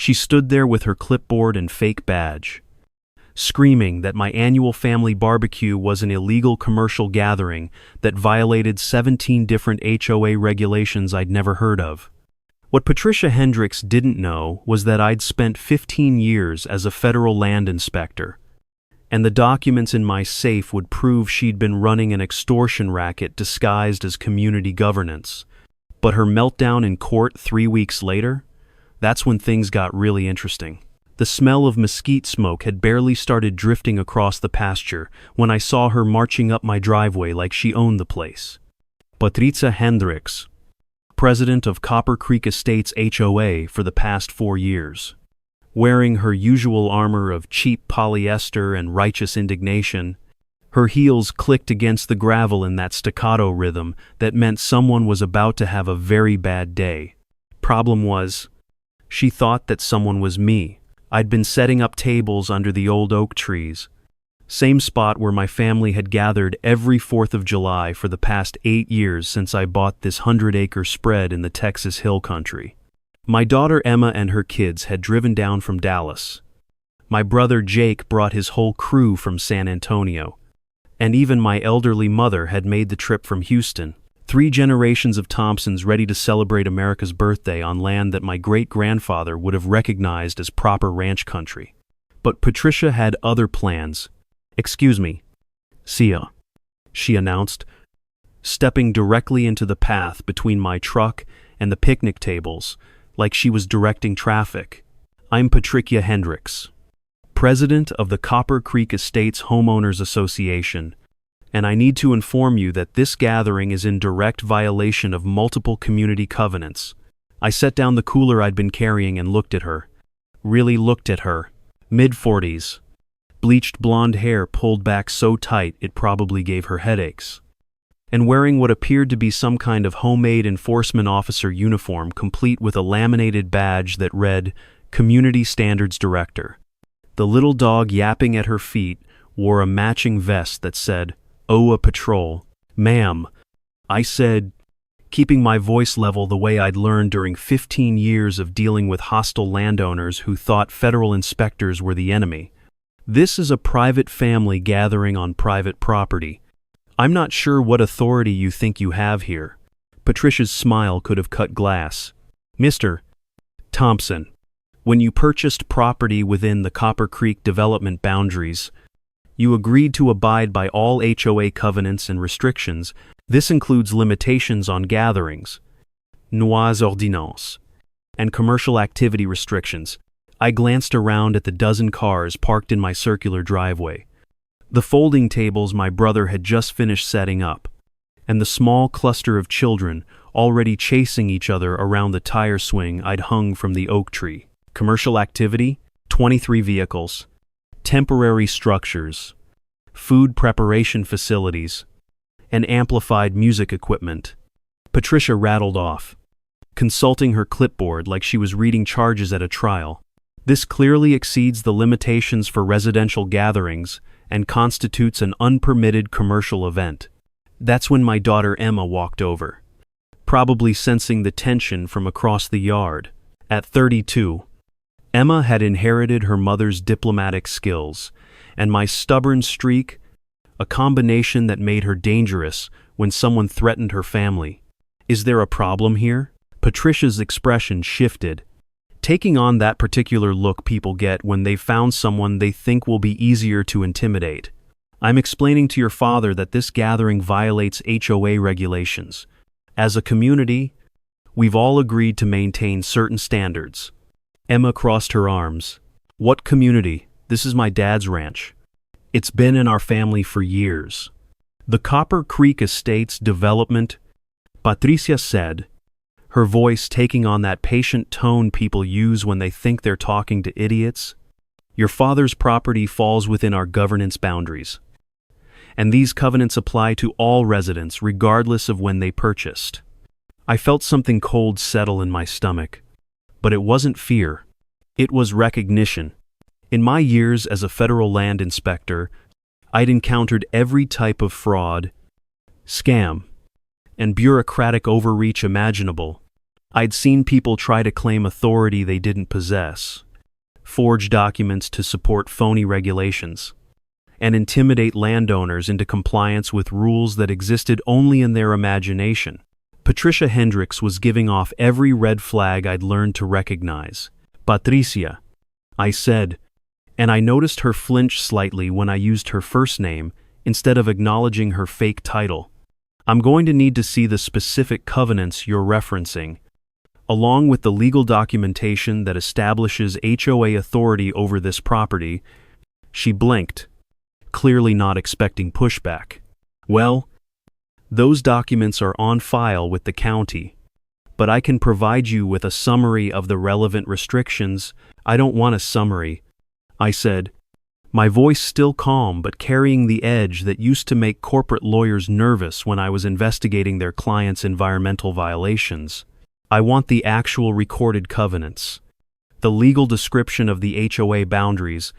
She stood there with her clipboard and fake badge, screaming that my annual family barbecue was an illegal commercial gathering that violated 17 different HOA regulations I'd never heard of. What Patricia Hendricks didn't know was that I'd spent 15 years as a federal land inspector, and the documents in my safe would prove she'd been running an extortion racket disguised as community governance. But her meltdown in court 3 weeks later? That's when things got really interesting. The smell of mesquite smoke had barely started drifting across the pasture when I saw her marching up my driveway like she owned the place. Patricia Hendricks, president of Copper Creek Estates HOA for the past 4 years. Wearing her usual armor of cheap polyester and righteous indignation, her heels clicked against the gravel in that staccato rhythm that meant someone was about to have a very bad day. Problem was, she thought that someone was me. I'd been setting up tables under the old oak trees, same spot where my family had gathered every 4th of July for the past 8 years since I bought this 100-acre spread in the Texas Hill Country. My daughter Emma and her kids had driven down from Dallas. My brother Jake brought his whole crew from San Antonio, and even my elderly mother had made the trip from Houston. 3 generations of Thompsons ready to celebrate America's birthday on land that my great-grandfather would have recognized as proper ranch country. But Patricia had other plans. "Excuse me, see ya," she announced, stepping directly into the path between my truck and the picnic tables, like she was directing traffic. "I'm Patricia Hendricks, president of the Copper Creek Estates Homeowners Association, and I need to inform you that this gathering is in direct violation of multiple community covenants." I set down the cooler I'd been carrying and looked at her. Really looked at her. Mid-40s. Bleached blonde hair pulled back so tight it probably gave her headaches. And wearing what appeared to be some kind of homemade enforcement officer uniform complete with a laminated badge that read, Community Standards Director. The little dog yapping at her feet wore a matching vest that said, "HOA Patrol." "Ma'am," I said, keeping my voice level the way I'd learned during 15 years of dealing with hostile landowners who thought federal inspectors were the enemy. "This is a private family gathering on private property. I'm not sure what authority you think you have here." Patricia's smile could have cut glass. "Mr. Thompson, when you purchased property within the Copper Creek development boundaries, you agreed to abide by all HOA covenants and restrictions. This includes limitations on gatherings, noise ordonnances, and commercial activity restrictions." I glanced around at the dozen cars parked in my circular driveway, the folding tables my brother had just finished setting up, and the small cluster of children already chasing each other around the tire swing I'd hung from the oak tree. Commercial activity, 23 vehicles, temporary structures, food preparation facilities, and amplified music equipment. Patricia rattled off, consulting her clipboard like she was reading charges at a trial. "This clearly exceeds the limitations for residential gatherings and constitutes an unpermitted commercial event." That's when my daughter Emma walked over, probably sensing the tension from across the yard. At 32, Emma had inherited her mother's diplomatic skills, and my stubborn streak, a combination that made her dangerous when someone threatened her family. "Is there a problem here?" Patricia's expression shifted, taking on that particular look people get when they've found someone they think will be easier to intimidate. "I'm explaining to your father that this gathering violates HOA regulations. As a community, we've all agreed to maintain certain standards." Emma crossed her arms. "What community? This is my dad's ranch. It's been in our family for years." "The Copper Creek Estates development," Patricia said, her voice taking on that patient tone people use when they think they're talking to idiots. "Your father's property falls within our governance boundaries, and these covenants apply to all residents regardless of when they purchased." I felt something cold settle in my stomach, but it wasn't fear. It was recognition. In my years as a federal land inspector, I'd encountered every type of fraud, scam, and bureaucratic overreach imaginable. I'd seen people try to claim authority they didn't possess, forge documents to support phony regulations, and intimidate landowners into compliance with rules that existed only in their imagination. Patricia Hendricks was giving off every red flag I'd learned to recognize. "Patricia," I said, and I noticed her flinch slightly when I used her first name instead of acknowledging her fake title. "I'm going to need to see the specific covenants you're referencing, along with the legal documentation that establishes HOA authority over this property." She blinked, clearly not expecting pushback. "Well, those documents are on file with the county, but I can provide you with a summary of the relevant restrictions." "I don't want a summary," I said, my voice still calm but carrying the edge that used to make corporate lawyers nervous when I was investigating their clients' environmental violations. "I want the actual recorded covenants, the legal description of the HOA boundaries,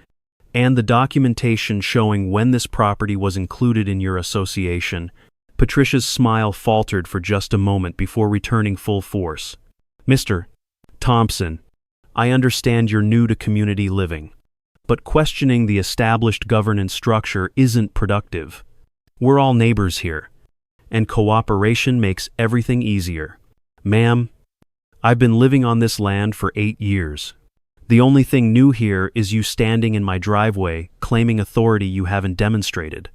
and the documentation showing when this property was included in your association." Patricia's smile faltered for just a moment before returning full force. "Mr. Thompson, I understand you're new to community living, but questioning the established governance structure isn't productive. We're all neighbors here, and cooperation makes everything easier. Ma'am, I've been living on this land for 8 years. The only thing new here is you standing in my driveway claiming authority you haven't demonstrated."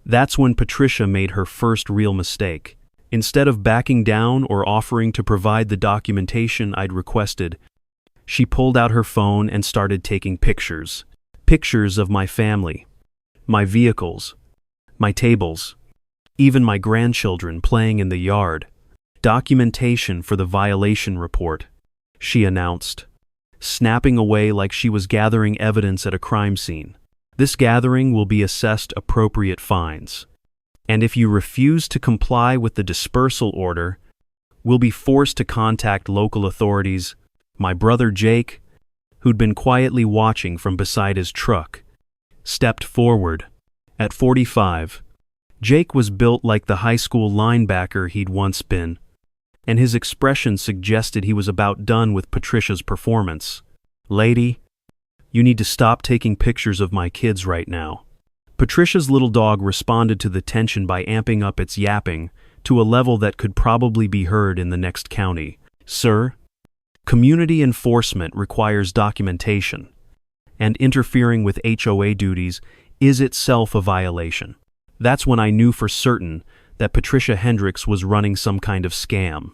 That's when Patricia made her first real mistake. Instead of backing down or offering to provide the documentation I'd requested, she pulled out her phone and started taking pictures. Pictures of my family, my vehicles, my tables, even my grandchildren playing in the yard. "Documentation for the violation report," she announced, snapping away like she was gathering evidence at a crime scene. "This gathering will be assessed appropriate fines, and if you refuse to comply with the dispersal order, we'll be forced to contact local authorities." My brother Jake, who'd been quietly watching from beside his truck, stepped forward. At 45, Jake was built like the high school linebacker he'd once been, and his expression suggested he was about done with Patricia's performance. "Lady, you need to stop taking pictures of my kids right now." Patricia's little dog responded to the tension by amping up its yapping to a level that could probably be heard in the next county. "Sir, community enforcement requires documentation, and interfering with HOA duties is itself a violation." That's when I knew for certain that Patricia Hendricks was running some kind of scam.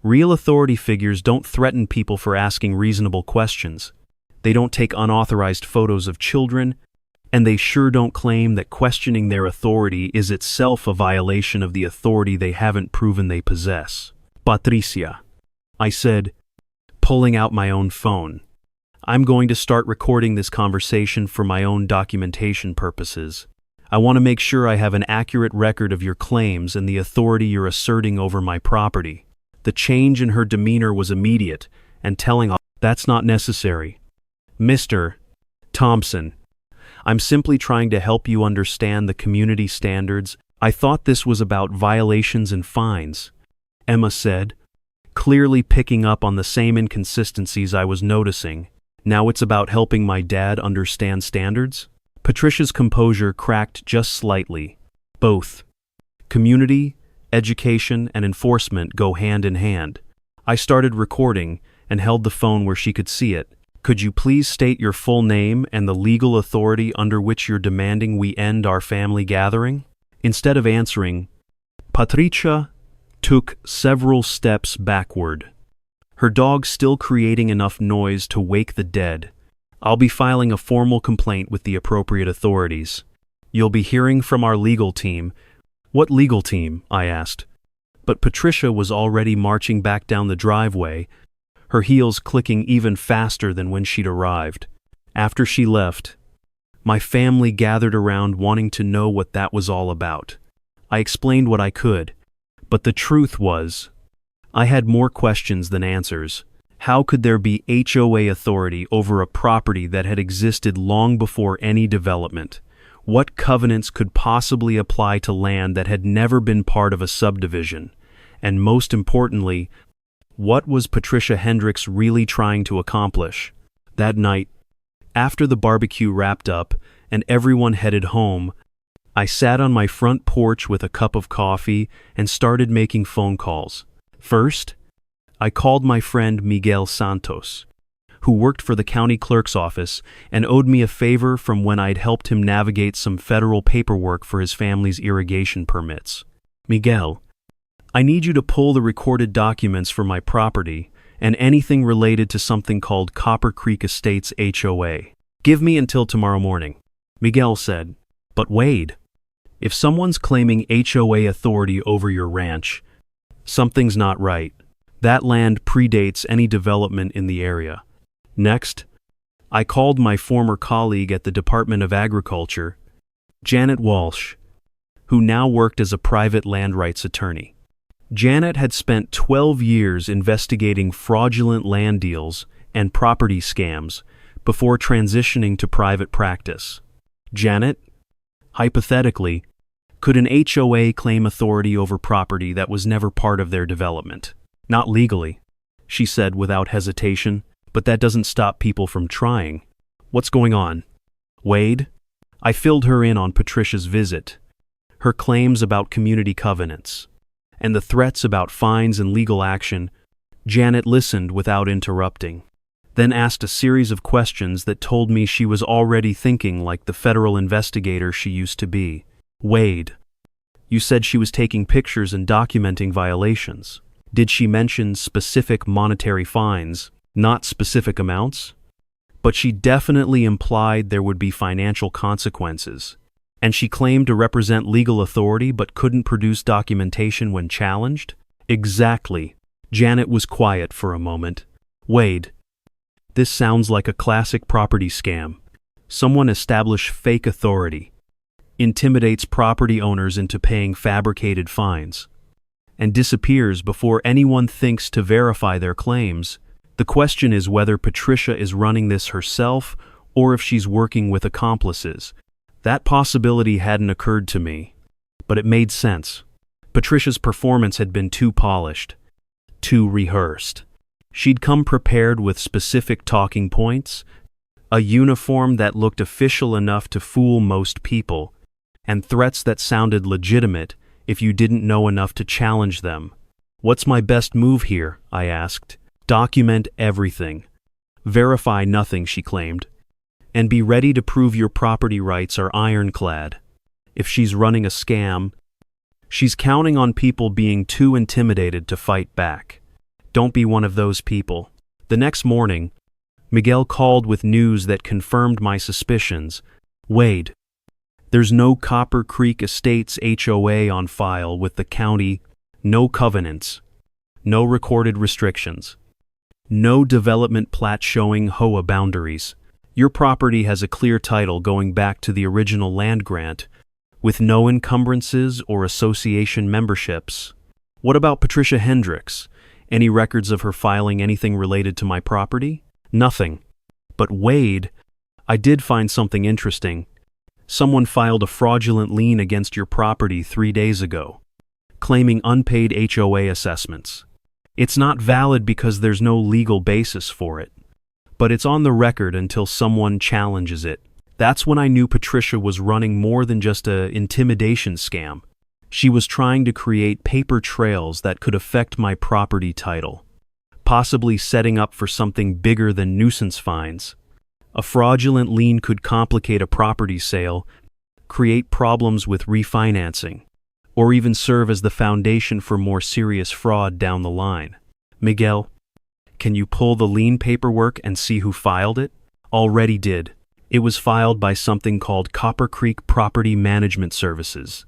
Real authority figures don't threaten people for asking reasonable questions. They don't take unauthorized photos of children, and they sure don't claim that questioning their authority is itself a violation of the authority they haven't proven they possess. "Patricia," I said, pulling out my own phone, "I'm going to start recording this conversation for my own documentation purposes. I want to make sure I have an accurate record of your claims and the authority you're asserting over my property." The change in her demeanor was immediate and telling. "That's not necessary. Mr. Thompson, I'm simply trying to help you understand the community standards." "I thought this was about violations and fines," Emma said, clearly picking up on the same inconsistencies I was noticing. "Now it's about helping my dad understand standards?" Patricia's composure cracked just slightly. "Both. Community, education, and enforcement go hand in hand." I started recording and held the phone where she could see it. "Could you please state your full name and the legal authority under which you're demanding we end our family gathering?" Instead of answering, Patricia took several steps backward, her dog still creating enough noise to wake the dead. "I'll be filing a formal complaint with the appropriate authorities. You'll be hearing from our legal team." "What legal team?" I asked. But Patricia was already marching back down the driveway, her heels clicking even faster than when she'd arrived. After she left, my family gathered around wanting to know what that was all about. I explained what I could, but the truth was, I had more questions than answers. How could there be HOA authority over a property that had existed long before any development? What covenants could possibly apply to land that had never been part of a subdivision? And most importantly, What was Patricia Hendricks really trying to accomplish? That night, after the barbecue wrapped up and everyone headed home, I sat on my front porch with a cup of coffee and started making phone calls. First, I called my friend Miguel Santos, who worked for the county clerk's office and owed me a favor from when I'd helped him navigate some federal paperwork for his family's irrigation permits. Miguel, I need you to pull the recorded documents for my property and anything related to something called Copper Creek Estates HOA. Give me until tomorrow morning. Miguel said, but Wade, if someone's claiming HOA authority over your ranch, something's not right. That land predates any development in the area. Next, I called my former colleague at the Department of Agriculture, Janet Walsh, who now worked as a private land rights attorney. Janet had spent 12 years investigating fraudulent land deals and property scams before transitioning to private practice. Janet, hypothetically, could an HOA claim authority over property that was never part of their development? Not legally, she said without hesitation, but that doesn't stop people from trying. What's going on? Wade? I filled her in on Patricia's visit, her claims about community covenants, and the threats about fines and legal action. Janet listened without interrupting, then asked a series of questions that told me she was already thinking like the federal investigator she used to be. Wade, you said she was taking pictures and documenting violations. Did she mention specific monetary fines, not specific amounts? But she definitely implied there would be financial consequences. And she claimed to represent legal authority but couldn't produce documentation when challenged? Exactly. Janet was quiet for a moment. Wade, this sounds like a classic property scam. Someone established fake authority, intimidates property owners into paying fabricated fines, and disappears before anyone thinks to verify their claims. The question is whether Patricia is running this herself or if she's working with accomplices. That possibility hadn't occurred to me, but it made sense. Patricia's performance had been too polished, too rehearsed. She'd come prepared with specific talking points, a uniform that looked official enough to fool most people, and threats that sounded legitimate if you didn't know enough to challenge them. What's my best move here? I asked. Document everything. Verify nothing, she claimed. And be ready to prove your property rights are ironclad. If she's running a scam, she's counting on people being too intimidated to fight back. Don't be one of those people. The next morning, Miguel called with news that confirmed my suspicions. Wade, there's no Copper Creek Estates HOA on file with the county, no covenants, no recorded restrictions, no development plat showing HOA boundaries. Your property has a clear title going back to the original land grant, with no encumbrances or association memberships. What about Patricia Hendricks? Any records of her filing anything related to my property? Nothing. But Wade, I did find something interesting. Someone filed a fraudulent lien against your property 3 days ago, claiming unpaid HOA assessments. It's not valid because there's no legal basis for it, but it's on the record until someone challenges it. That's when I knew Patricia was running more than just an intimidation scam. She was trying to create paper trails that could affect my property title, possibly setting up for something bigger than nuisance fines. A fraudulent lien could complicate a property sale, create problems with refinancing, or even serve as the foundation for more serious fraud down the line. Miguel, can you pull the lien paperwork and see who filed it? Already did. It was filed by something called Copper Creek Property Management Services,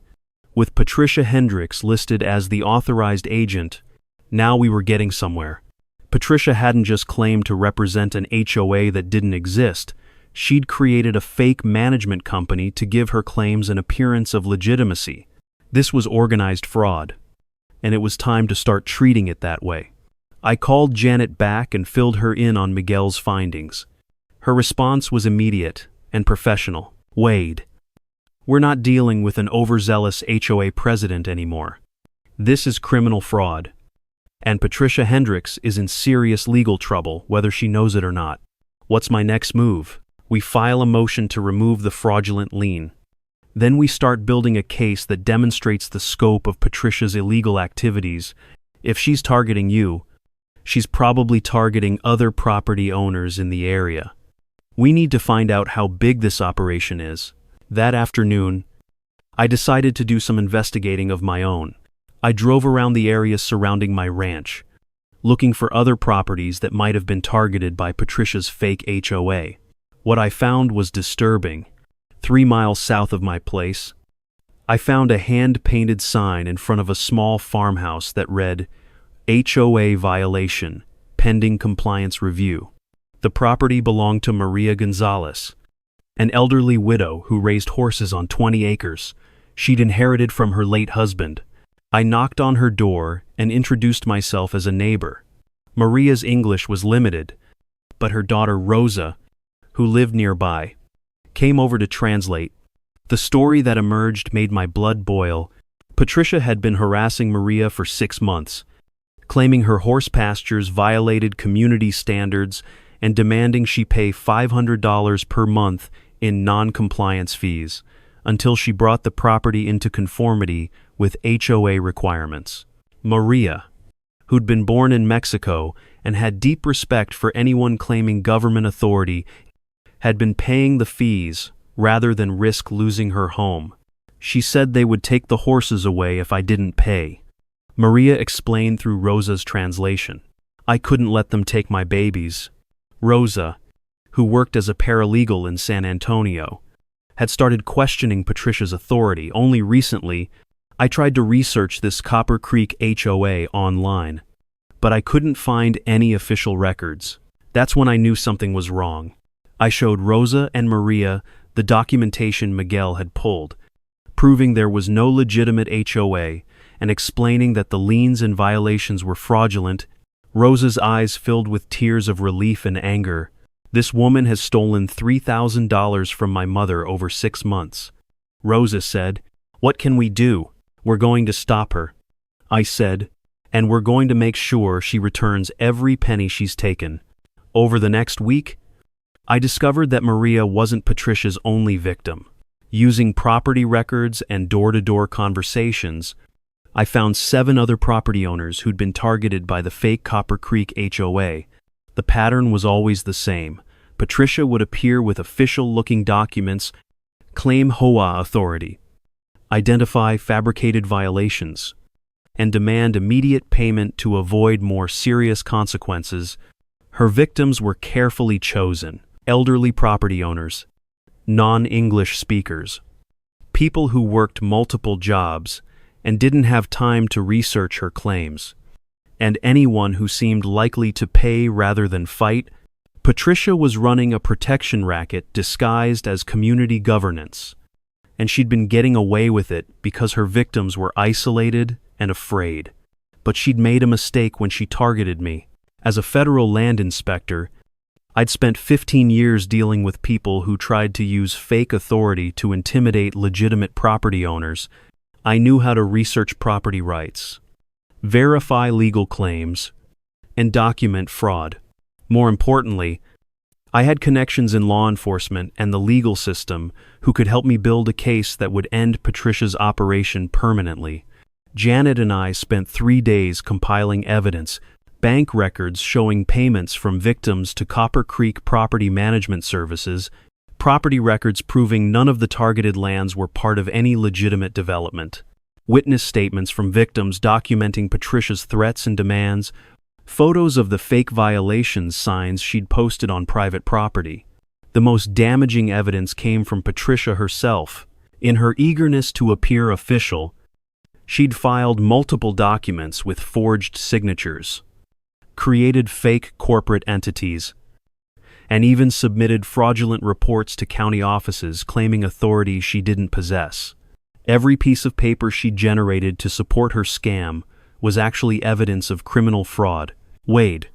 with Patricia Hendricks listed as the authorized agent. Now we were getting somewhere. Patricia hadn't just claimed to represent an HOA that didn't exist. She'd created a fake management company to give her claims an appearance of legitimacy. This was organized fraud, and it was time to start treating it that way. I called Janet back and filled her in on Miguel's findings. Her response was immediate and professional. Wade, we're not dealing with an overzealous HOA president anymore. This is criminal fraud. And Patricia Hendricks is in serious legal trouble, whether she knows it or not. What's my next move? We file a motion to remove the fraudulent lien. Then we start building a case that demonstrates the scope of Patricia's illegal activities. If she's targeting you, she's probably targeting other property owners in the area. We need to find out how big this operation is. That afternoon, I decided to do some investigating of my own. I drove around the area surrounding my ranch, looking for other properties that might have been targeted by Patricia's fake HOA. What I found was disturbing. 3 miles south of my place, I found a hand-painted sign in front of a small farmhouse that read, HOA violation, pending compliance review. The property belonged to Maria Gonzalez, an elderly widow who raised horses on 20 acres she'd inherited from her late husband. I knocked on her door and introduced myself as a neighbor. Maria's English was limited, but her daughter Rosa, who lived nearby, came over to translate. The story that emerged made my blood boil. Patricia had been harassing Maria for 6 months, claiming her horse pastures violated community standards and demanding she pay $500 per month in non-compliance fees until she brought the property into conformity with HOA requirements. Maria, who'd been born in Mexico and had deep respect for anyone claiming government authority, had been paying the fees rather than risk losing her home. She said they would take the horses away if I didn't pay. Maria explained through Rosa's translation. I couldn't let them take my babies. Rosa, who worked as a paralegal in San Antonio, had started questioning Patricia's authority. Only recently, I tried to research this Copper Creek HOA online, but I couldn't find any official records. That's when I knew something was wrong. I showed Rosa and Maria the documentation Miguel had pulled, proving there was no legitimate HOA and explaining that the liens and violations were fraudulent. Rosa's eyes filled with tears of relief and anger. This woman has stolen $3,000 from my mother over 6 months. Rosa said, "What can we do? We're going to stop her." I said, "And we're going to make sure she returns every penny she's taken." Over the next week, I discovered that Maria wasn't Patricia's only victim. Using property records and door-to-door conversations, I found 7 other property owners who'd been targeted by the fake Copper Creek HOA. The pattern was always the same. Patricia would appear with official-looking documents, claim HOA authority, identify fabricated violations, and demand immediate payment to avoid more serious consequences. Her victims were carefully chosen: elderly property owners, non-English speakers, people who worked multiple jobs and didn't have time to research her claims, and anyone who seemed likely to pay rather than fight. Patricia was running a protection racket disguised as community governance, and she'd been getting away with it because her victims were isolated and afraid. But she'd made a mistake when she targeted me. As a federal land inspector, I'd spent 15 years dealing with people who tried to use fake authority to intimidate legitimate property owners. I knew how to research property rights, verify legal claims, and document fraud. More importantly, I had connections in law enforcement and the legal system who could help me build a case that would end Patricia's operation permanently. Janet and I spent 3 days compiling evidence, bank records showing payments from victims to Copper Creek Property Management Services, property records proving none of the targeted lands were part of any legitimate development, witness statements from victims documenting Patricia's threats and demands, photos of the fake violations signs she'd posted on private property. The most damaging evidence came from Patricia herself. In her eagerness to appear official, she'd filed multiple documents with forged signatures, created fake corporate entities, and even submitted fraudulent reports to county offices claiming authority she didn't possess. Every piece of paper she generated to support her scam was actually evidence of criminal fraud. "Wade,"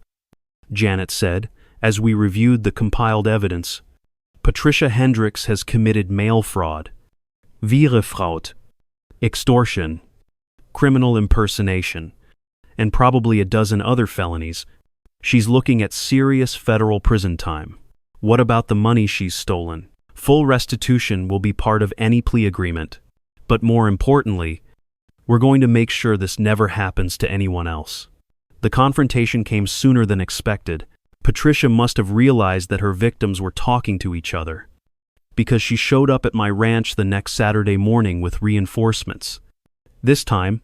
Janet said, as we reviewed the compiled evidence, "Patricia Hendricks has committed mail fraud, Wirefraud, extortion, criminal impersonation, and probably a dozen other felonies. She's looking at serious federal prison time. What about the money she's stolen? Full restitution will be part of any plea agreement. But more importantly, we're going to make sure this never happens to anyone else. The confrontation came sooner than expected. Patricia must have realized that her victims were talking to each other, because she showed up at my ranch the next Saturday morning with reinforcements. This time,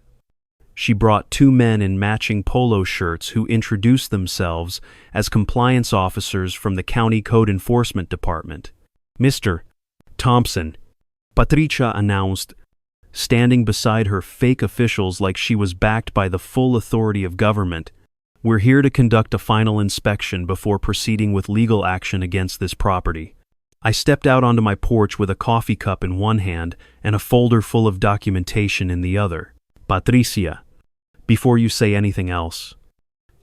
she brought two men in matching polo shirts who introduced themselves as compliance officers from the County Code Enforcement Department. "Mr. Thompson," Patricia announced, standing beside her fake officials like she was backed by the full authority of government. "We're here to conduct a final inspection before proceeding with legal action against this property." I stepped out onto my porch with a coffee cup in one hand and a folder full of documentation in the other. "Patricia, before you say anything else,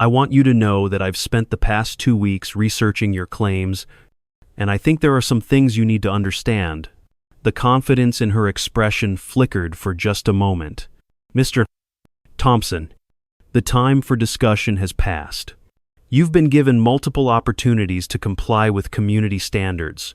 I want you to know that I've spent the past 2 weeks researching your claims, and I think there are some things you need to understand." The confidence in her expression flickered for just a moment. "Mr. Thompson, the time for discussion has passed. You've been given multiple opportunities to comply with community standards,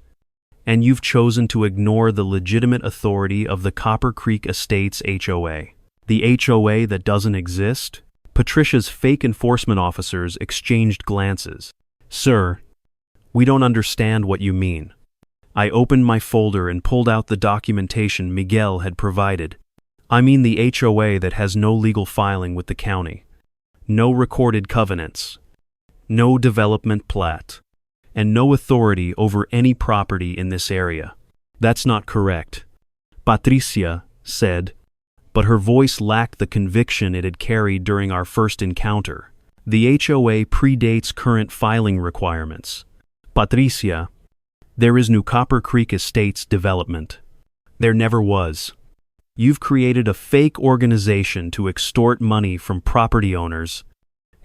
and you've chosen to ignore the legitimate authority of the Copper Creek Estates HOA. The HOA that doesn't exist?" Patricia's fake enforcement officers exchanged glances. "Sir, we don't understand what you mean." I opened my folder and pulled out the documentation Miguel had provided. "I mean the HOA that has no legal filing with the county, no recorded covenants, no development plat, and no authority over any property in this area." "That's not correct," Patricia said, but her voice lacked the conviction it had carried during our first encounter. "The HOA predates current filing requirements. Patricia, there is no Copper Creek Estates development. There never was. You've created a fake organization to extort money from property owners,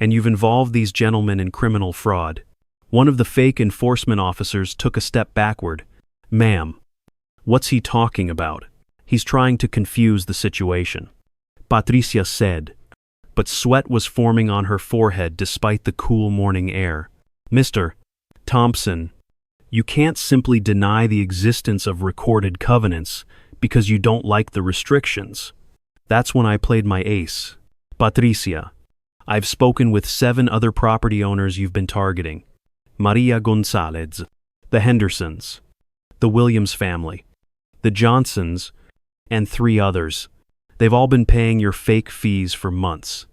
and you've involved these gentlemen in criminal fraud." One of the fake enforcement officers took a step backward. "Ma'am, what's he talking about? He's trying to confuse the situation," Patricia said, but sweat was forming on her forehead despite the cool morning air. "Mr. Thompson, you can't simply deny the existence of recorded covenants because you don't like the restrictions." That's when I played my ace. "Patricia, I've spoken with 7 other property owners you've been targeting. Maria Gonzalez, the Hendersons, the Williams family, the Johnsons, and 3 others. They've all been paying your fake fees for months,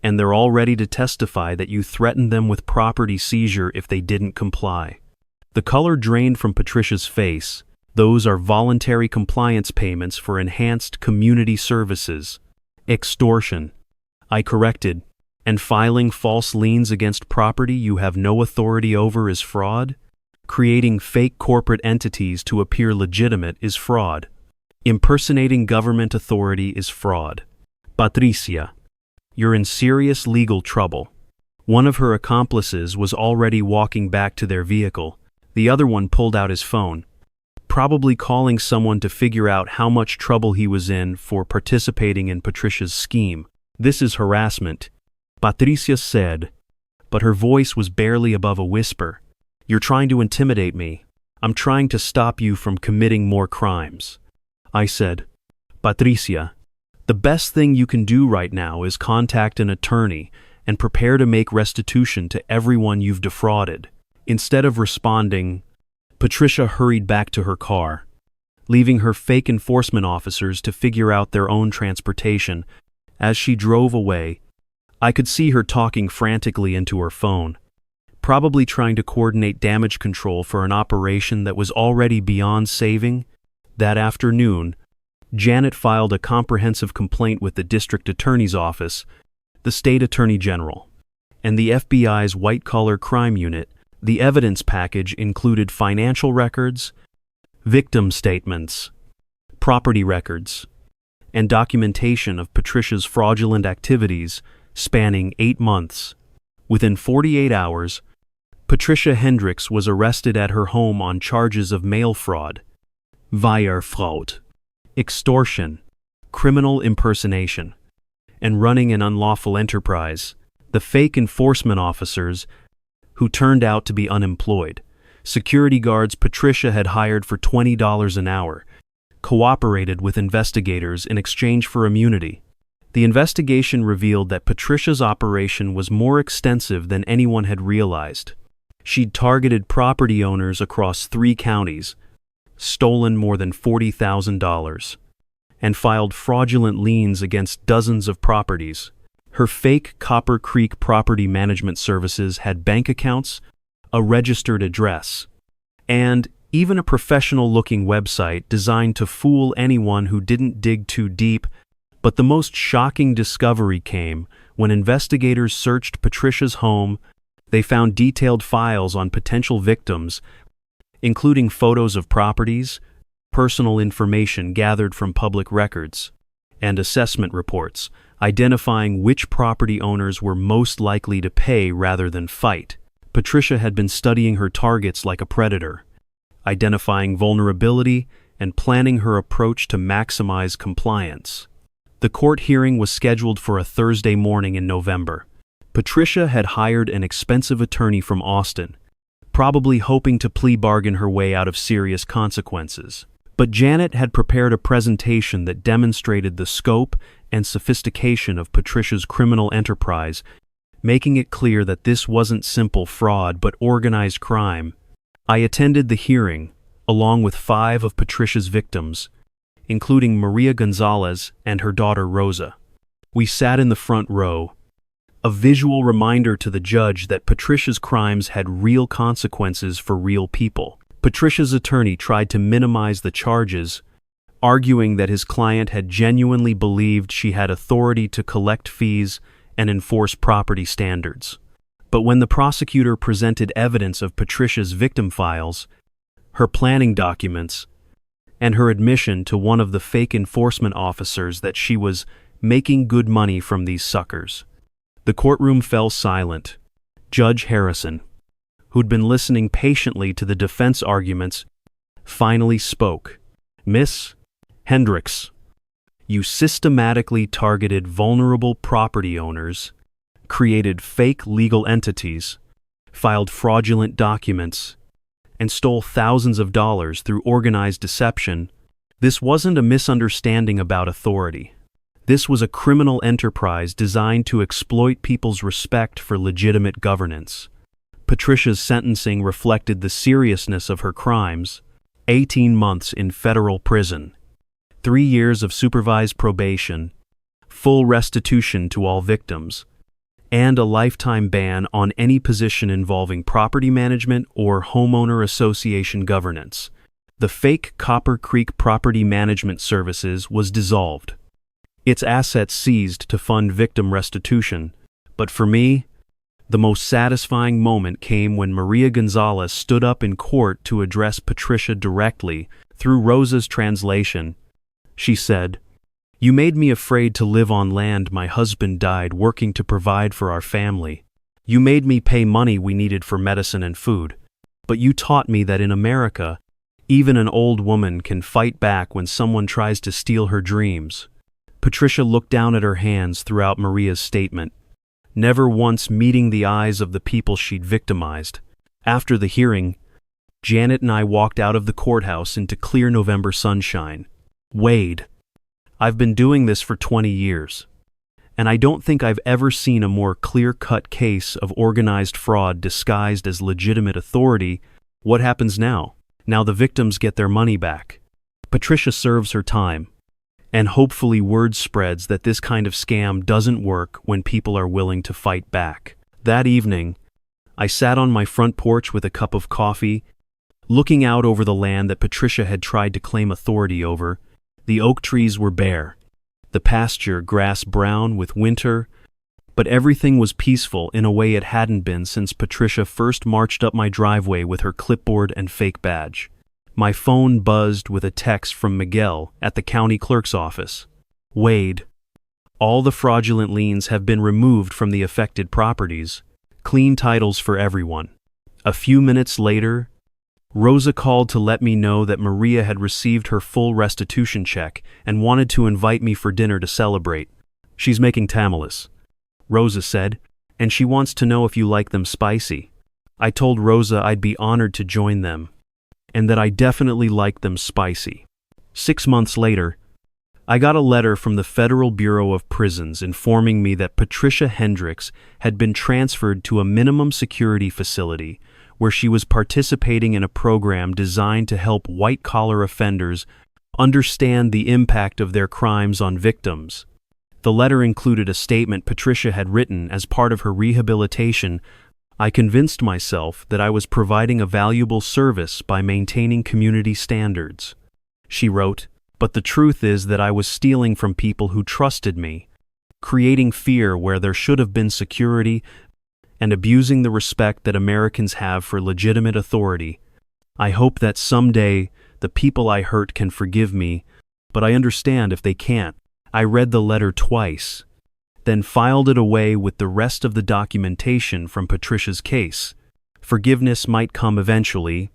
and they're all ready to testify that you threatened them with property seizure if they didn't comply." The color drained from Patricia's face. "Those are voluntary compliance payments for enhanced community services." "Extortion," I corrected. "And filing false liens against property you have no authority over is fraud? Creating fake corporate entities to appear legitimate is fraud. Impersonating government authority is fraud. Patricia, you're in serious legal trouble." One of her accomplices was already walking back to their vehicle. The other one pulled out his phone, probably calling someone to figure out how much trouble he was in for participating in Patricia's scheme. "This is harassment," Patricia said, but her voice was barely above a whisper. "You're trying to intimidate me. I'm trying to stop you from committing more crimes." I said, "Patricia, the best thing you can do right now is contact an attorney and prepare to make restitution to everyone you've defrauded." Instead of responding, Patricia hurried back to her car, leaving her fake enforcement officers to figure out their own transportation. As she drove away, I could see her talking frantically into her phone, probably trying to coordinate damage control for an operation that was already beyond saving. That afternoon, Janet filed a comprehensive complaint with the district attorney's office, the state attorney general, and the FBI's white-collar crime unit. The evidence package included financial records, victim statements, property records, and documentation of Patricia's fraudulent activities spanning 8 months. Within 48 hours, Patricia Hendricks was arrested at her home on charges of mail fraud, wire fraud, extortion, criminal impersonation, and running an unlawful enterprise. The fake enforcement officers, who turned out to be unemployed, security guards Patricia had hired for $20 an hour, cooperated with investigators in exchange for immunity. The investigation revealed that Patricia's operation was more extensive than anyone had realized. She'd targeted property owners across 3 counties, stolen more than $40,000, and filed fraudulent liens against dozens of properties. Her fake Copper Creek Property Management Services had bank accounts, a registered address, and even a professional-looking website designed to fool anyone who didn't dig too deep. But the most shocking discovery came when investigators searched Patricia's home. They found detailed files on potential victims, including photos of properties, personal information gathered from public records, and assessment reports, identifying which property owners were most likely to pay rather than fight. Patricia had been studying her targets like a predator, identifying vulnerability and planning her approach to maximize compliance. The court hearing was scheduled for a Thursday morning in November. Patricia had hired an expensive attorney from Austin, probably hoping to plea bargain her way out of serious consequences. But Janet had prepared a presentation that demonstrated the scope and sophistication of Patricia's criminal enterprise, making it clear that this wasn't simple fraud but organized crime. I attended the hearing, along with 5 of Patricia's victims, including Maria Gonzalez and her daughter Rosa. We sat in the front row, a visual reminder to the judge that Patricia's crimes had real consequences for real people. Patricia's attorney tried to minimize the charges, arguing that his client had genuinely believed she had authority to collect fees and enforce property standards. But when the prosecutor presented evidence of Patricia's victim files, her planning documents, and her admission to one of the fake enforcement officers that she was making good money from these suckers, the courtroom fell silent. Judge Harrison, who'd been listening patiently to the defense arguments, finally spoke. "Miss Hendricks, you systematically targeted vulnerable property owners, created fake legal entities, filed fraudulent documents, and stole thousands of dollars through organized deception. This wasn't a misunderstanding about authority. This was a criminal enterprise designed to exploit people's respect for legitimate governance." Patricia's sentencing reflected the seriousness of her crimes: 18 months in federal prison, 3 years of supervised probation, full restitution to all victims, and a lifetime ban on any position involving property management or homeowner association governance. The fake Copper Creek Property Management Services was dissolved, its assets seized to fund victim restitution. But for me, the most satisfying moment came when Maria Gonzalez stood up in court to address Patricia directly through Rosa's translation. She said, "You made me afraid to live on land my husband died working to provide for our family. You made me pay money we needed for medicine and food. But you taught me that in America, even an old woman can fight back when someone tries to steal her dreams." Patricia looked down at her hands throughout Maria's statement, never once meeting the eyes of the people she'd victimized. After the hearing, Janet and I walked out of the courthouse into clear November sunshine. "Wade, I've been doing this for 20 years, and I don't think I've ever seen a more clear-cut case of organized fraud disguised as legitimate authority. What happens now? Now the victims get their money back. Patricia serves her time, and hopefully word spreads that this kind of scam doesn't work when people are willing to fight back." That evening, I sat on my front porch with a cup of coffee, looking out over the land that Patricia had tried to claim authority over. The oak trees were bare, the pasture grass brown with winter, but everything was peaceful in a way it hadn't been since Patricia first marched up my driveway with her clipboard and fake badge. My phone buzzed with a text from Miguel at the county clerk's office. "Wade, all the fraudulent liens have been removed from the affected properties. Clean titles for everyone." A few minutes later, Rosa called to let me know that Maria had received her full restitution check and wanted to invite me for dinner to celebrate. She's making tamales, Rosa said, and she wants to know if you like them spicy. I told Rosa I'd be honored to join them, and that I definitely like them spicy. 6 months later, I got a letter from the Federal Bureau of Prisons informing me that Patricia Hendricks had been transferred to a minimum security facility where she was participating in a program designed to help white-collar offenders understand the impact of their crimes on victims. The letter included a statement Patricia had written as part of her rehabilitation. I convinced myself that I was providing a valuable service by maintaining community standards. She wrote, but the truth is that I was stealing from people who trusted me, creating fear where there should have been security, and abusing the respect that Americans have for legitimate authority. I hope that someday the people I hurt can forgive me, but I understand if they can't. I read the letter twice, then filed it away with the rest of the documentation from Patricia's case. Forgiveness might come eventually,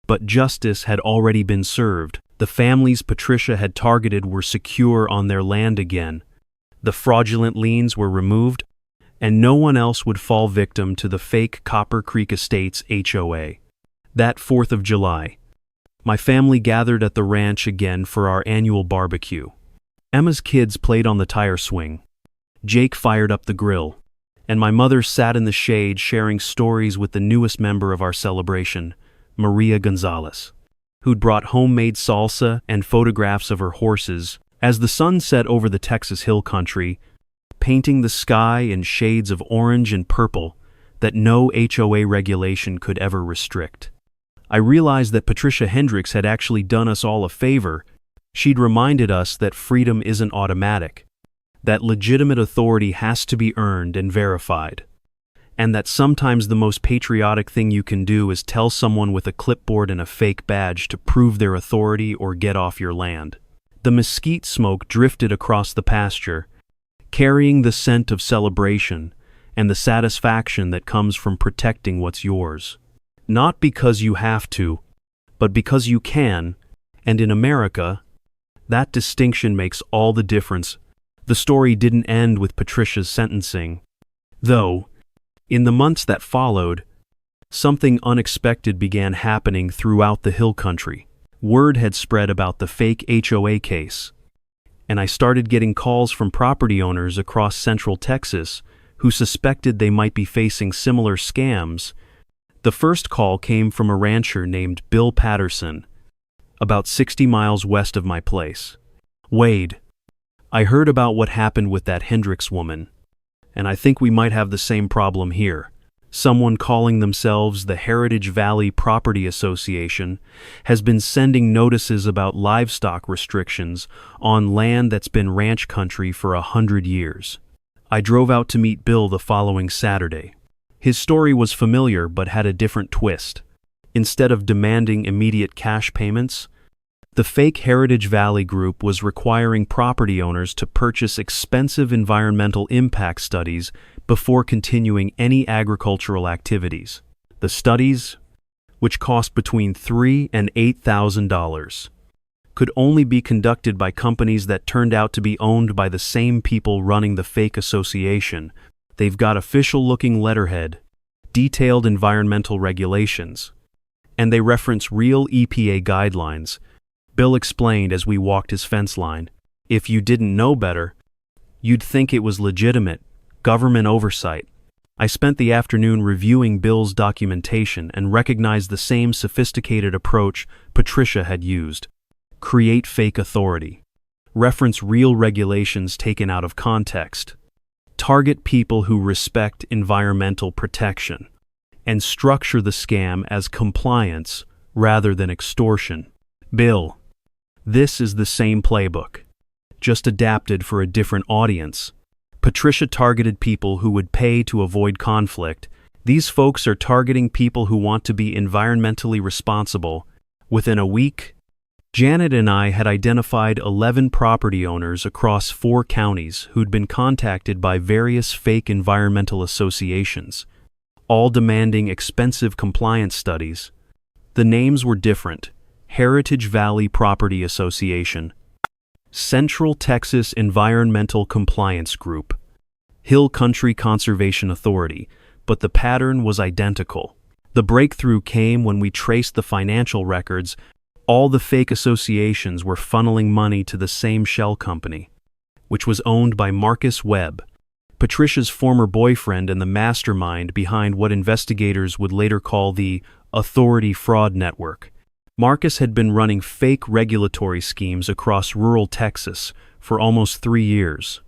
but justice had already been served. The families Patricia had targeted were secure on their land again. The fraudulent liens were removed, and no one else would fall victim to the fake Copper Creek Estates HOA. That 4th of July, my family gathered at the ranch again for our annual barbecue. Emma's kids played on the tire swing. Jake fired up the grill, and my mother sat in the shade sharing stories with the newest member of our celebration, Maria Gonzalez, who'd brought homemade salsa and photographs of her horses as the sun set over the Texas hill country, painting the sky in shades of orange and purple that no HOA regulation could ever restrict. I realized that Patricia Hendricks had actually done us all a favor. She'd reminded us that freedom isn't automatic, that legitimate authority has to be earned and verified, and that sometimes the most patriotic thing you can do is tell someone with a clipboard and a fake badge to prove their authority or get off your land. The mesquite smoke drifted across the pasture, carrying the scent of celebration and the satisfaction that comes from protecting what's yours. Not because you have to, but because you can, and in America, that distinction makes all the difference. The story didn't end with Patricia's sentencing, though, in the months that followed, something unexpected began happening throughout the hill country. Word had spread about the fake HOA case, and I started getting calls from property owners across central Texas who suspected they might be facing similar scams. The first call came from a rancher named Bill Patterson, about 60 miles west of my place. Wade, I heard about what happened with that Hendricks woman, and I think we might have the same problem here. Someone calling themselves the Heritage Valley Property Association has been sending notices about livestock restrictions on land that's been ranch country for 100 years. I drove out to meet Bill the following Saturday. His story was familiar but had a different twist. Instead of demanding immediate cash payments, the fake Heritage Valley group was requiring property owners to purchase expensive environmental impact studies before continuing any agricultural activities. The studies, which cost between $3,000 and $8,000, could only be conducted by companies that turned out to be owned by the same people running the fake association. They've got official-looking letterhead, detailed environmental regulations, and they reference real EPA guidelines. Bill explained as we walked his fence line. If you didn't know better, you'd think it was legitimate government oversight. I spent the afternoon reviewing Bill's documentation and recognized the same sophisticated approach Patricia had used. Create fake authority. Reference real regulations taken out of context. Target people who respect environmental protection. And structure the scam as compliance rather than extortion. Bill, this is the same playbook, just adapted for a different audience. Patricia targeted people who would pay to avoid conflict. These folks are targeting people who want to be environmentally responsible. Within a week, Janet and I had identified 11 property owners across 4 counties who'd been contacted by various fake environmental associations, all demanding expensive compliance studies. The names were different: Heritage Valley Property Association, Central Texas Environmental Compliance Group, Hill Country Conservation Authority, but the pattern was identical. The breakthrough came when we traced the financial records. All the fake associations were funneling money to the same shell company, which was owned by Marcus Webb, Patricia's former boyfriend and the mastermind behind what investigators would later call the Authority Fraud Network. Marcus had been running fake regulatory schemes across rural Texas for almost 3 years,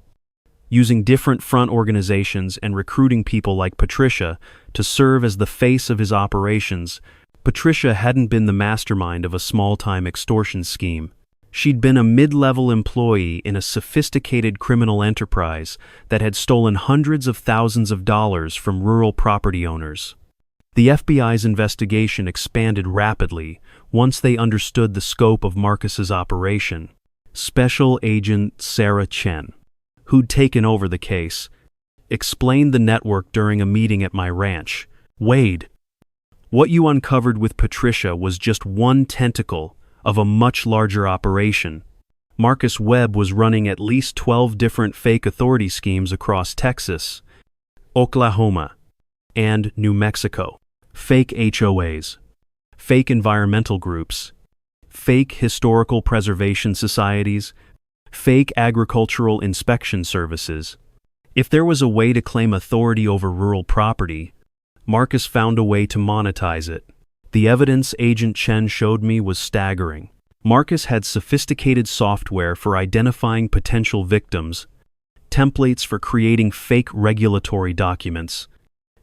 using different front organizations and recruiting people like Patricia to serve as the face of his operations. Patricia hadn't been the mastermind of a small-time extortion scheme. She'd been a mid-level employee in a sophisticated criminal enterprise that had stolen hundreds of thousands of dollars from rural property owners. The FBI's investigation expanded rapidly once they understood the scope of Marcus's operation. Special Agent Sarah Chen, who'd taken over the case, explained the network during a meeting at my ranch. "Wade, what you uncovered with Patricia was just one tentacle of a much larger operation. Marcus Webb was running at least 12 different fake authority schemes across Texas, Oklahoma, and New Mexico. Fake HOAs, fake environmental groups, fake historical preservation societies, fake agricultural inspection services. If there was a way to claim authority over rural property, Marcus found a way to monetize it. The evidence Agent Chen showed me was staggering. Marcus had sophisticated software for identifying potential victims, templates for creating fake regulatory documents,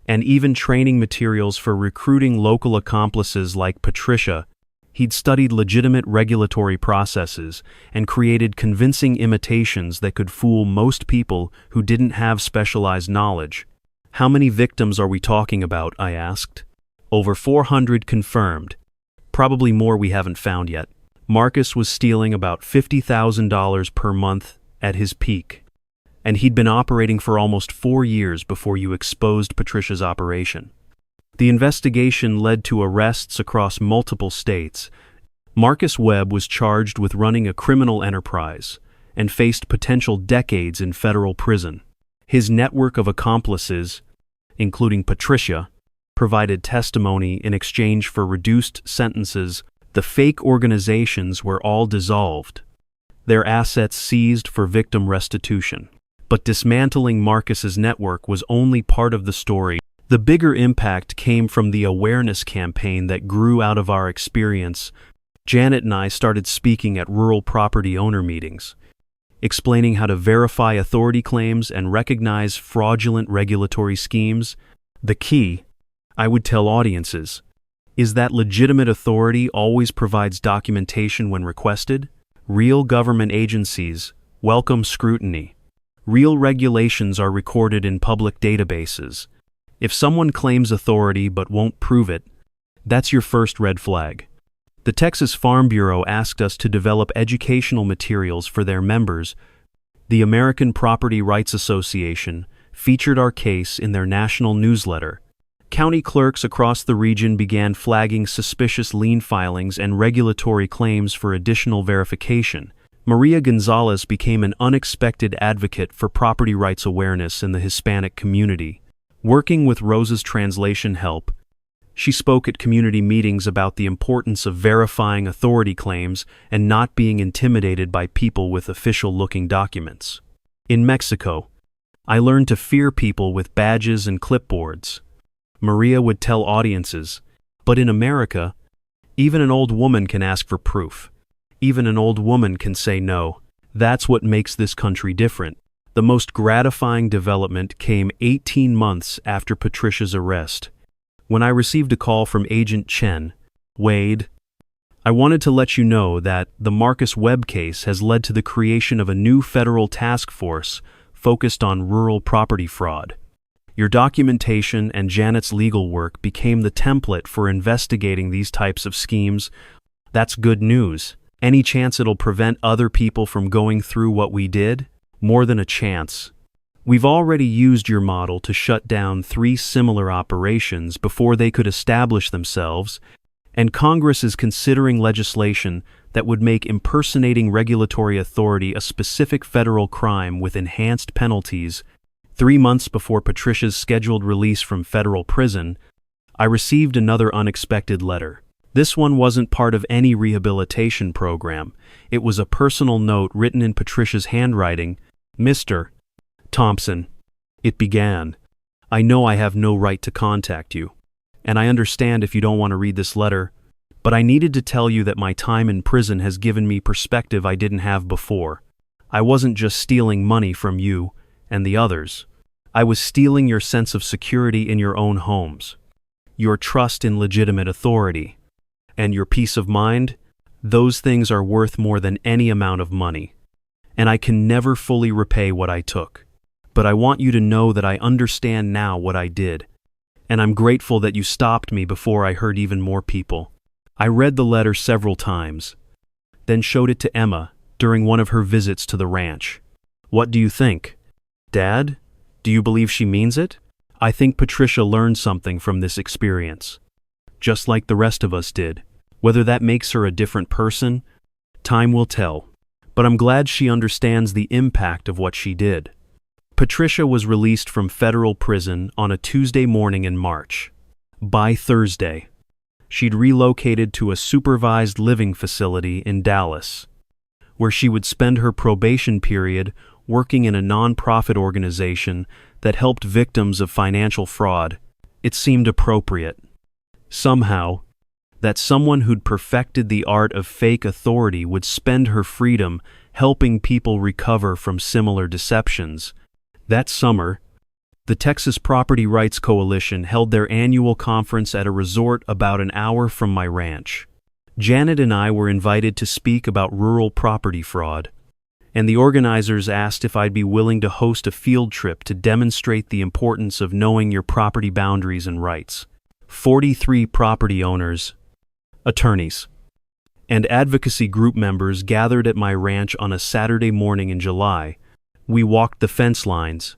and even training materials for recruiting local accomplices like Patricia. He'd studied legitimate regulatory processes and created convincing imitations that could fool most people who didn't have specialized knowledge. "How many victims are we talking about?" I asked. "Over 400 confirmed. Probably more we haven't found yet." Marcus was stealing about $50,000 per month at his peak, and he'd been operating for almost 4 years before you exposed Patricia's operation. The investigation led to arrests across multiple states. Marcus Webb was charged with running a criminal enterprise and faced potential decades in federal prison. His network of accomplices, including Patricia, provided testimony in exchange for reduced sentences. The fake organizations were all dissolved, their assets seized for victim restitution. But dismantling Marcus's network was only part of the story. The bigger impact came from the awareness campaign that grew out of our experience. Janet and I started speaking at rural property owner meetings, explaining how to verify authority claims and recognize fraudulent regulatory schemes. The key, I would tell audiences, is that legitimate authority always provides documentation when requested. Real government agencies welcome scrutiny. Real regulations are recorded in public databases. If someone claims authority but won't prove it, that's your first red flag. The Texas Farm Bureau asked us to develop educational materials for their members. The American Property Rights Association featured our case in their national newsletter. County clerks across the region began flagging suspicious lien filings and regulatory claims for additional verification. Maria Gonzalez became an unexpected advocate for property rights awareness in the Hispanic community. Working with Rosa's translation help, she spoke at community meetings about the importance of verifying authority claims and not being intimidated by people with official-looking documents. In Mexico, I learned to fear people with badges and clipboards. Maria would tell audiences, but in America, even an old woman can ask for proof. Even an old woman can say no. That's what makes this country different. The most gratifying development came 18 months after Patricia's arrest. When I received a call from Agent Chen, "Wade, I wanted to let you know that the Marcus Webb case has led to the creation of a new federal task force focused on rural property fraud. Your documentation and Janet's legal work became the template for investigating these types of schemes. That's good news. Any chance it'll prevent other people from going through what we did? More than a chance. We've already used your model to shut down 3 similar operations before they could establish themselves, And Congress is considering legislation that would make impersonating regulatory authority a specific federal crime with enhanced penalties. 3 months before Patricia's scheduled release from federal prison, I received another unexpected letter. This one wasn't part of any rehabilitation program. It was a personal note written in Patricia's handwriting. "Mr. Thompson," it began, "I know I have no right to contact you, and I understand if you don't want to read this letter, but I needed to tell you that my time in prison has given me perspective I didn't have before. I wasn't just stealing money from you and the others. I was stealing your sense of security in your own homes, your trust in legitimate authority, and your peace of mind. Those things are worth more than any amount of money, and I can never fully repay what I took. But I want you to know that I understand now what I did, and I'm grateful that you stopped me before I hurt even more people." I read the letter several times, then showed it to Emma during one of her visits to the ranch. "What do you think? Dad, do you believe she means it?" I think Patricia learned something from this experience, just like the rest of us did. Whether that makes her a different person, time will tell. But I'm glad she understands the impact of what she did. Patricia was released from federal prison on a Tuesday morning in March. By Thursday, she'd relocated to a supervised living facility in Dallas, where she would spend her probation period working in a nonprofit organization that helped victims of financial fraud. It seemed appropriate, somehow, that someone who'd perfected the art of fake authority would spend her freedom helping people recover from similar deceptions. That summer, the Texas Property Rights Coalition held their annual conference at a resort about an hour from my ranch. Janet and I were invited to speak about rural property fraud, and the organizers asked if I'd be willing to host a field trip to demonstrate the importance of knowing your property boundaries and rights. 43 property owners, attorneys, and advocacy group members gathered at my ranch on a Saturday morning in July. We walked the fence lines,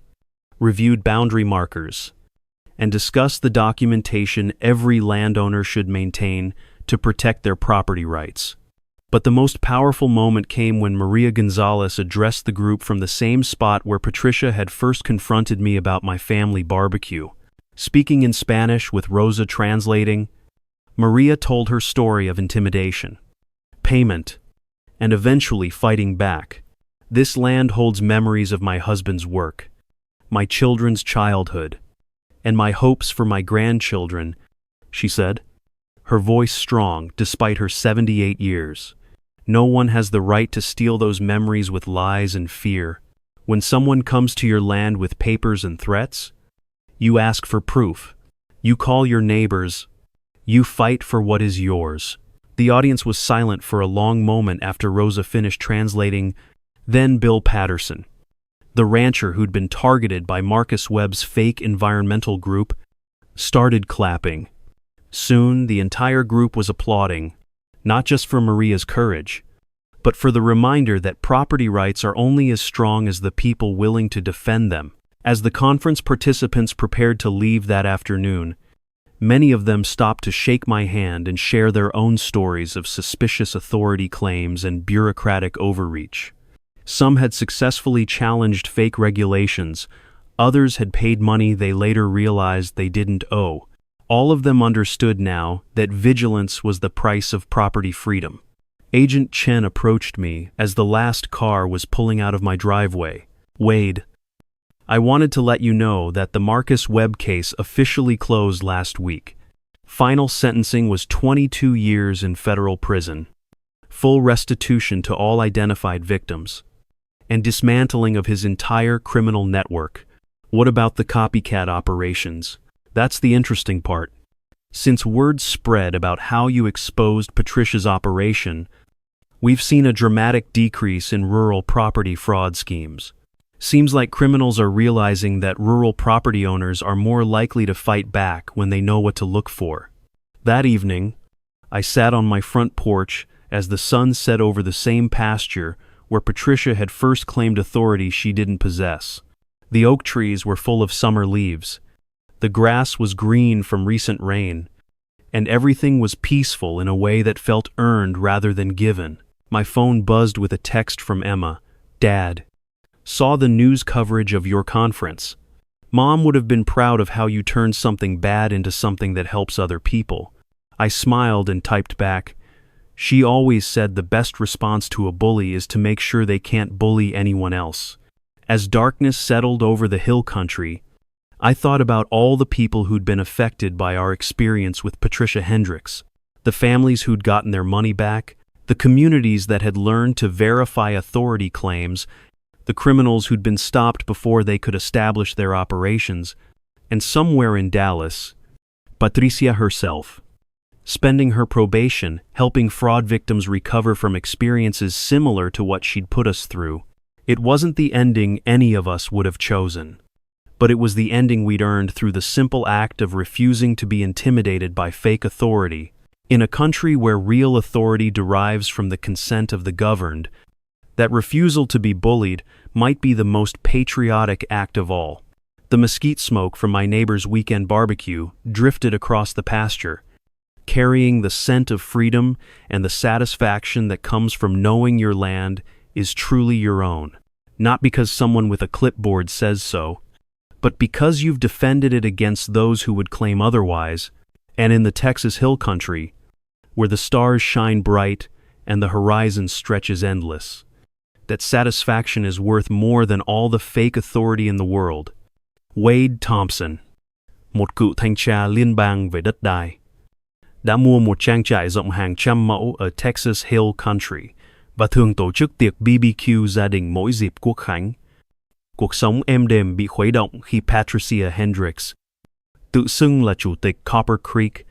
reviewed boundary markers, and discussed the documentation every landowner should maintain to protect their property rights. But the most powerful moment came when Maria Gonzalez addressed the group from the same spot where Patricia had first confronted me about my family barbecue. Speaking in Spanish with Rosa translating, Maria told her story of intimidation, payment, and eventually fighting back. "This land holds memories of my husband's work, my children's childhood, and my hopes for my grandchildren," she said, her voice strong despite her 78 years. "No one has the right to steal those memories with lies and fear. When someone comes to your land with papers and threats, you ask for proof. You call your neighbors. You fight for what is yours." The audience was silent for a long moment after Rosa finished translating. Then Bill Patterson, the rancher who'd been targeted by Marcus Webb's fake environmental group, started clapping. Soon, the entire group was applauding, not just for Maria's courage, but for the reminder that property rights are only as strong as the people willing to defend them. As the conference participants prepared to leave that afternoon, many of them stopped to shake my hand and share their own stories of suspicious authority claims and bureaucratic overreach. Some had successfully challenged fake regulations, others had paid money they later realized they didn't owe. All of them understood now that vigilance was the price of property freedom. Agent Chen approached me as the last car was pulling out of my driveway. "Wade, I wanted to let you know that the Marcus Webb case officially closed last week. Final sentencing was 22 years in federal prison, full restitution to all identified victims, and dismantling of his entire criminal network. What about the copycat operations? That's the interesting part. Since word spread about how you exposed Patricia's operation, we've seen a dramatic decrease in rural property fraud schemes. Seems like criminals are realizing that rural property owners are more likely to fight back when they know what to look for." That evening, I sat on my front porch as the sun set over the same pasture where Patricia had first claimed authority she didn't possess. The oak trees were full of summer leaves. The grass was green from recent rain, and everything was peaceful in a way that felt earned rather than given. My phone buzzed with a text from Emma. Dad, saw the news coverage of your conference. Mom would have been proud of how you turned something bad into something that helps other people. I smiled and typed back, she always said the best response to a bully is to make sure they can't bully anyone else. As darkness settled over the hill country, I thought about all the people who'd been affected by our experience with Patricia Hendricks, the families who'd gotten their money back, the communities that had learned to verify authority claims, the criminals who'd been stopped before they could establish their operations, and somewhere in Dallas, Patricia herself, spending her probation helping fraud victims recover from experiences similar to what she'd put us through. It wasn't the ending any of us would have chosen, but it was the ending we'd earned through the simple act of refusing to be intimidated by fake authority. In a country where real authority derives from the consent of the governed, that refusal to be bullied might be the most patriotic act of all. The mesquite smoke from my neighbor's weekend barbecue drifted across the pasture, carrying the scent of freedom and the satisfaction that comes from knowing your land is truly your own, not because someone with a clipboard says so, but because you've defended it against those who would claim otherwise. And in the Texas Hill Country, where the stars shine bright and the horizon stretches endless, that satisfaction is worth more than all the fake authority in the world. Wade Thompson, một cựu thanh tra liên bang về đất đai, đã mua một trang trại rộng hàng trăm mẫu ở Texas Hill Country và thường tổ chức tiệc BBQ gia đình mỗi dịp quốc khánh. Cuộc sống êm đềm bị khuấy động khi Patricia Hendricks, tự xưng là chủ tịch Copper Creek,